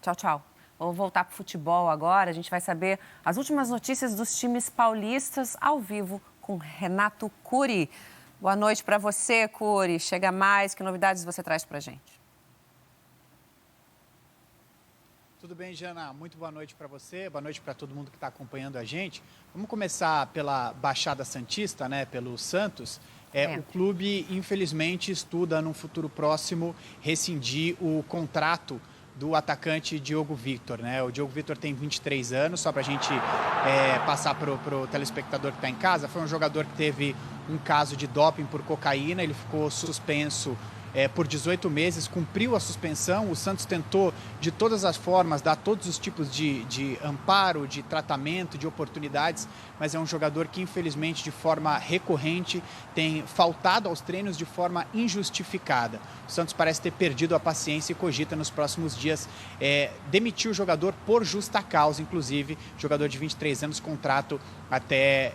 Tchau, tchau. Vou voltar para o futebol agora. A gente vai saber as últimas notícias dos times paulistas ao vivo com Renato Curi. Boa noite para você, Curi. Chega mais. Que novidades você traz para a gente? Tudo bem, Jana? Muito boa noite para você, boa noite para todo mundo que está acompanhando a gente. Vamos começar pela Baixada Santista, né? Pelo Santos. O clube, infelizmente, estuda num futuro próximo rescindir o contrato do atacante Diogo Victor, né? O Diogo Victor tem 23 anos, só para a gente passar para o telespectador que está em casa. Foi um jogador que teve um caso de doping por cocaína, ele ficou suspenso por 18 meses, cumpriu a suspensão. O Santos tentou, de todas as formas, dar todos os tipos de amparo, de tratamento, de oportunidades, mas é um jogador que, infelizmente, de forma recorrente, tem faltado aos treinos de forma injustificada. O Santos parece ter perdido a paciência e cogita nos próximos dias demitir o jogador por justa causa, inclusive, jogador de 23 anos, contrato até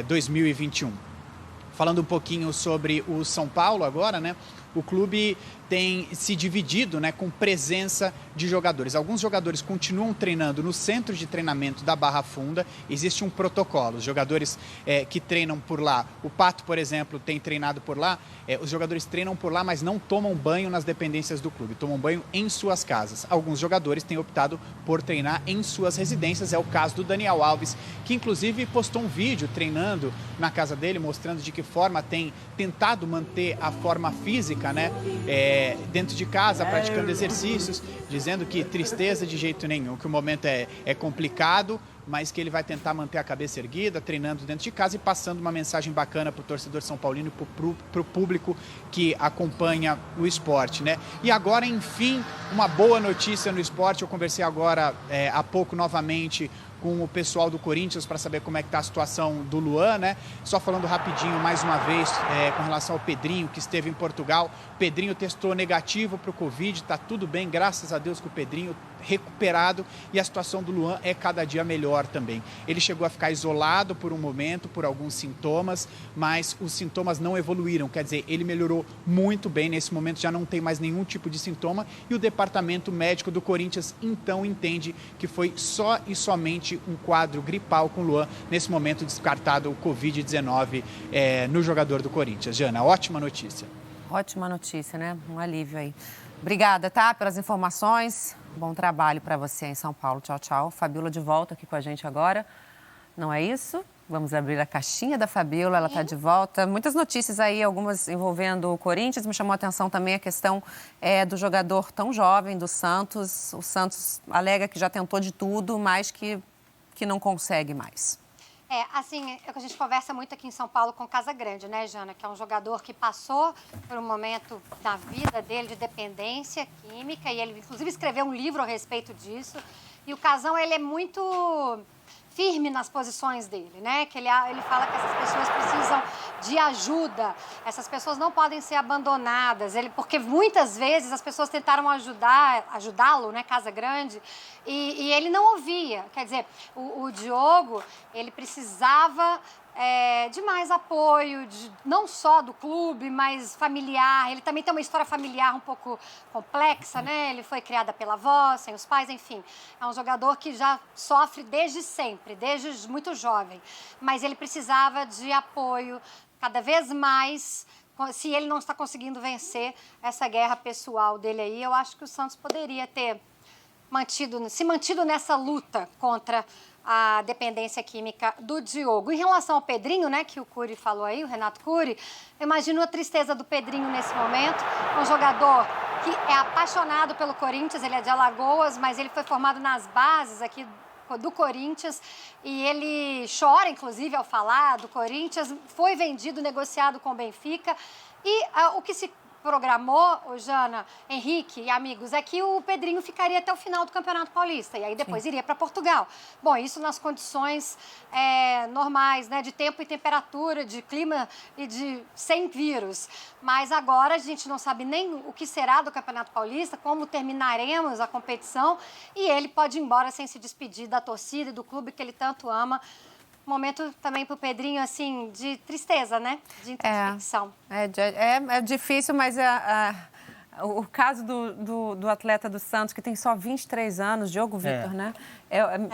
2021. Falando um pouquinho sobre o São Paulo agora, né? O clube tem se dividido, né, com presença de jogadores. Alguns jogadores continuam treinando no centro de treinamento da Barra Funda. Existe um protocolo. Os jogadores que treinam por lá, o Pato, por exemplo, tem treinado por lá. Os jogadores treinam por lá, mas não tomam banho nas dependências do clube. Tomam banho em suas casas. Alguns jogadores têm optado por treinar em suas residências. É o caso do Daniel Alves, que inclusive postou um vídeo treinando na casa dele, mostrando de que forma tem tentado manter a forma física, né? Dentro de casa, praticando exercícios, dizendo que tristeza de jeito nenhum, que o momento é complicado, mas que ele vai tentar manter a cabeça erguida, treinando dentro de casa e passando uma mensagem bacana para o torcedor são paulino e para o público que acompanha o esporte, né? E agora, enfim, uma boa notícia no esporte. Eu conversei agora há pouco novamente com o pessoal do Corinthians para saber como é que está a situação do Luan, né? Só falando rapidinho mais uma vez com relação ao Pedrinho, que esteve em Portugal. O Pedrinho testou negativo para o Covid, está tudo bem, graças a Deus, com o Pedrinho recuperado, e a situação do Luan é cada dia melhor também. Ele chegou a ficar isolado por um momento, por alguns sintomas, mas os sintomas não evoluíram, quer dizer, ele melhorou muito bem, nesse momento já não tem mais nenhum tipo de sintoma, e o departamento médico do Corinthians então entende que foi só e somente um quadro gripal com o Luan, nesse momento descartado o Covid-19 no jogador do Corinthians. Jana, ótima notícia. Ótima notícia, né? Um alívio aí. Obrigada, tá? Pelas informações. Bom trabalho para você em São Paulo. Tchau, tchau. Fabíola de volta aqui com a gente agora. Não é isso? Vamos abrir a caixinha da Fabíola, ela está de volta. Muitas notícias aí, algumas envolvendo o Corinthians. Me chamou a atenção também a questão do jogador tão jovem do Santos. O Santos alega que já tentou de tudo, mas que não consegue mais. Assim, é que a gente conversa muito aqui em São Paulo com Casagrande, né, Jana? Que é um jogador que passou por um momento da vida dele de dependência química, e ele, inclusive, escreveu um livro a respeito disso. E o Casão, ele é muito firme nas posições dele, né? Que ele fala que essas pessoas precisam de ajuda, essas pessoas não podem ser abandonadas, porque muitas vezes as pessoas tentaram ajudá-lo, né, Casagrande, e ele não ouvia. Quer dizer, o Diogo, ele precisava de mais apoio, não só do clube, mas familiar. Ele também tem uma história familiar um pouco complexa, né? Ele foi criado pela avó, sem os pais, enfim. É um jogador que já sofre desde sempre, desde muito jovem. Mas ele precisava de apoio cada vez mais. Se ele não está conseguindo vencer essa guerra pessoal dele aí, eu acho que o Santos poderia ter se mantido nessa luta contra a dependência química do Diogo. Em relação ao Pedrinho, né, que o Curi falou aí, o Renato Curi, eu imagino a tristeza do Pedrinho nesse momento. É um jogador que é apaixonado pelo Corinthians, ele é de Alagoas, mas ele foi formado nas bases aqui do Corinthians, e ele chora, inclusive, ao falar do Corinthians. Foi vendido, negociado com o Benfica, e o que se programou, Jana, Henrique e amigos, é que o Pedrinho ficaria até o final do Campeonato Paulista e aí depois iria para Portugal. Bom, isso nas condições normais, né, de tempo e temperatura, de clima e sem vírus. Mas agora a gente não sabe nem o que será do Campeonato Paulista, como terminaremos a competição, e ele pode ir embora sem se despedir da torcida e do clube que ele tanto ama. Momento também para o Pedrinho, assim, de tristeza, né? De introspecção. É difícil, mas O caso do atleta do Santos, que tem só 23 anos, Diogo Vitor, né?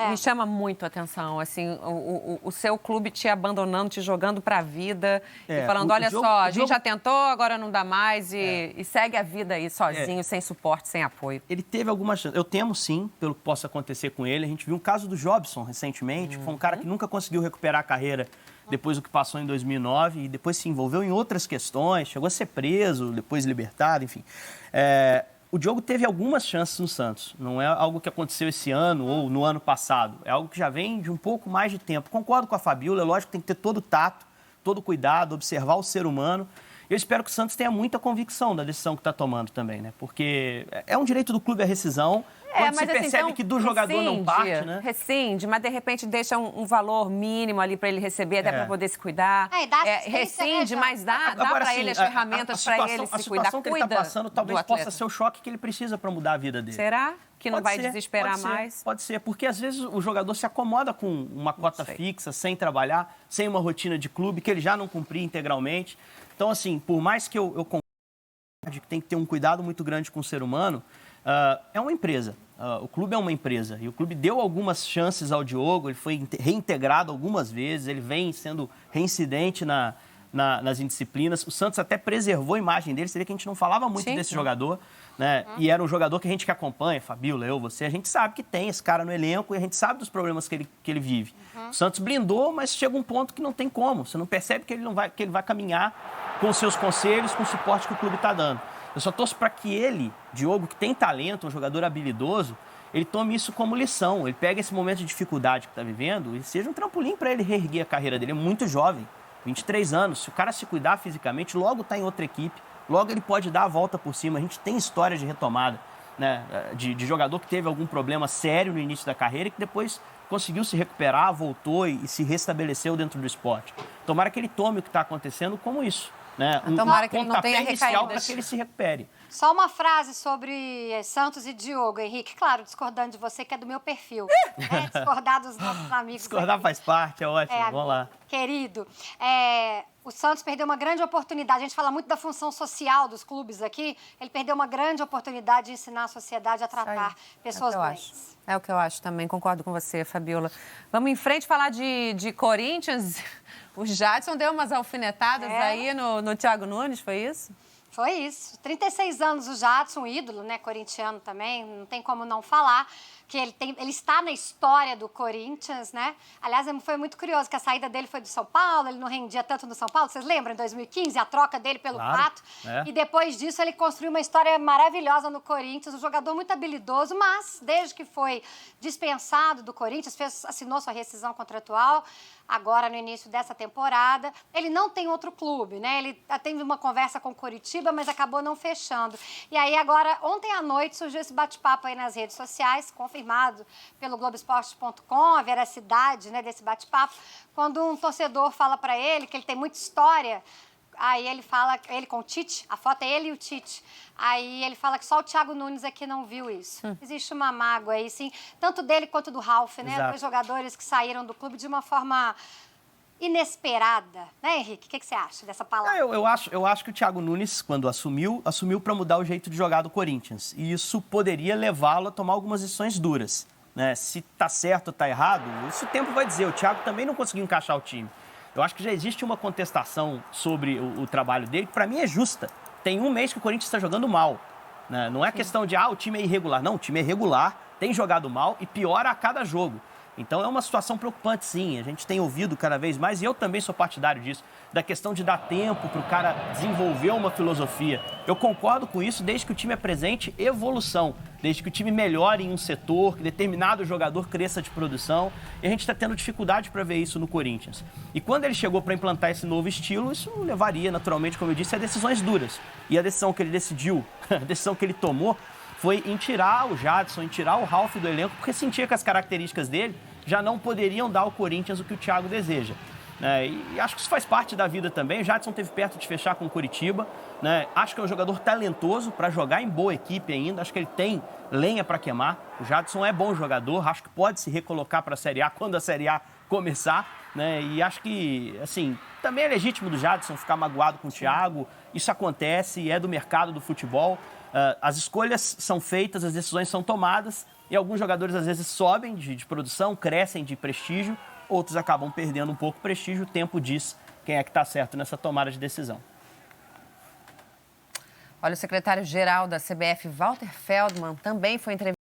Me chama muito a atenção, assim, o seu clube te abandonando, te jogando para a vida e falando, olha só, a gente já tentou, agora não dá mais e segue a vida aí sozinho, sem suporte, sem apoio. Ele teve algumas chances. Eu temo, sim, pelo que possa acontecer com ele. A gente viu um caso do Jobson recentemente, que foi um cara que nunca conseguiu recuperar a carreira depois do que passou em 2009 e depois se envolveu em outras questões, chegou a ser preso, depois libertado, enfim. O Diogo teve algumas chances no Santos. Não é algo que aconteceu esse ano ou no ano passado. É algo que já vem de um pouco mais de tempo. Concordo com a Fabíola, é lógico que tem que ter todo o tato, todo o cuidado, observar o ser humano. Eu espero que o Santos tenha muita convicção da decisão que está tomando também, né? Porque é um direito do clube a rescisão. Quando se percebe então, que do jogador não parte, né? Rescinde, mas de repente deixa um valor mínimo ali para ele receber, até para poder se cuidar. Rescinde, mas dá para ele as ferramentas para ele se cuidar. A situação que ele está passando talvez possa ser o choque que ele precisa para mudar a vida dele. Será? Que não vai desesperar mais? Pode ser, porque às vezes o jogador se acomoda com uma cota fixa, sem trabalhar, sem uma rotina de clube, que ele já não cumpria integralmente. Então, assim, por mais que eu concorde que tem que ter um cuidado muito grande com o ser humano, é uma empresa. O clube é uma empresa e o clube deu algumas chances ao Diogo, ele foi reintegrado algumas vezes, ele vem sendo reincidente nas indisciplinas. O Santos até preservou a imagem dele, seria que a gente não falava muito desse jogador, né? E era um jogador que a gente que acompanha, Fabíola, eu, você, a gente sabe que tem esse cara no elenco e a gente sabe dos problemas que ele vive. O Santos blindou, mas chega um ponto que não tem como, você não percebe que ele vai caminhar com os seus conselhos, com o suporte que o clube está dando. Eu só torço para que ele, Diogo, que tem talento, um jogador habilidoso, ele tome isso como lição. Ele pega esse momento de dificuldade que está vivendo e seja um trampolim para ele reerguer a carreira dele. É muito jovem, 23 anos. Se o cara se cuidar fisicamente, logo está em outra equipe, logo ele pode dar a volta por cima. A gente tem história de retomada, né, de jogador que teve algum problema sério no início da carreira e que depois conseguiu se recuperar, voltou e se restabeleceu dentro do esporte. Tomara que ele tome o que está acontecendo como isso. Né? Tomara que ele não tenha recaído para que ele se recupere. Só uma frase sobre Santos e Diogo, Henrique. Claro, discordando de você, que é do meu perfil. Discordar dos nossos amigos. Discordar faz parte, é ótimo. Vamos lá. Querido, o Santos perdeu uma grande oportunidade. A gente fala muito da função social dos clubes aqui. Ele perdeu uma grande oportunidade de ensinar a sociedade a tratar pessoas doentes. É o que eu acho também, concordo com você, Fabíola. Vamos em frente falar de Corinthians. O Jadson deu umas alfinetadas aí no Thiago Nunes, foi isso? Foi isso. 36 anos o Jadson, ídolo, né, corintiano também, não tem como não falar que ele está na história do Corinthians, né? Aliás, foi muito curioso que a saída dele foi do São Paulo, ele não rendia tanto no São Paulo, vocês lembram, em 2015, a troca dele pelo Pato? E depois disso ele construiu uma história maravilhosa no Corinthians, um jogador muito habilidoso, mas desde que foi dispensado do Corinthians, assinou sua rescisão contratual, agora no início dessa temporada. Ele não tem outro clube, né? Ele teve uma conversa com o Coritiba, mas acabou não fechando. E aí agora, ontem à noite, surgiu esse bate-papo aí nas redes sociais, confirmado pelo Globoesporte.com, a veracidade, né, desse bate-papo, quando um torcedor fala para ele que ele tem muita história. Aí ele fala, ele com o Tite, a foto é ele e o Tite. Aí ele fala que só o Thiago Nunes aqui não viu isso. Existe uma mágoa aí, sim, tanto dele quanto do Ralf, né? Dois jogadores que saíram do clube de uma forma inesperada. Né, Henrique? O que você acha dessa palavra? Eu acho que o Thiago Nunes, quando assumiu para mudar o jeito de jogar do Corinthians. E isso poderia levá-lo a tomar algumas decisões duras. Né? Se tá certo ou tá errado, isso o tempo vai dizer. O Thiago também não conseguiu encaixar o time. Eu acho que já existe uma contestação sobre o trabalho dele, que para mim é justa. Tem um mês que o Corinthians está jogando mal. Né? Não é questão de, o time é irregular. Não, o time é regular, tem jogado mal e piora a cada jogo. Então é uma situação preocupante, sim. A gente tem ouvido cada vez mais, e eu também sou partidário disso, da questão de dar tempo para o cara desenvolver uma filosofia. Eu concordo com isso desde que o time apresente evolução, desde que o time melhore em um setor, que determinado jogador cresça de produção. E a gente está tendo dificuldade para ver isso no Corinthians. E quando ele chegou para implantar esse novo estilo, isso levaria, naturalmente, como eu disse, a decisões duras. E a decisão que ele decidiu, a decisão que ele tomou, foi em tirar o Jadson, em tirar o Ralf do elenco, porque sentia que as características dele já não poderiam dar ao Corinthians o que o Thiago deseja. E acho que isso faz parte da vida também. O Jadson esteve perto de fechar com o Coritiba. Né? Acho que é um jogador talentoso para jogar em boa equipe ainda. Acho que ele tem lenha para queimar. O Jadson é bom jogador. Acho que pode se recolocar para a Série A quando a Série A começar. Né? E acho que, assim, também é legítimo do Jadson ficar magoado com o Thiago. Isso acontece, é do mercado do futebol. As escolhas são feitas, as decisões são tomadas e alguns jogadores às vezes sobem de produção, crescem de prestígio, outros acabam perdendo um pouco de prestígio. O tempo diz quem é que está certo nessa tomada de decisão. Olha, o secretário-geral da CBF, Walter Feldman, também foi entrevistado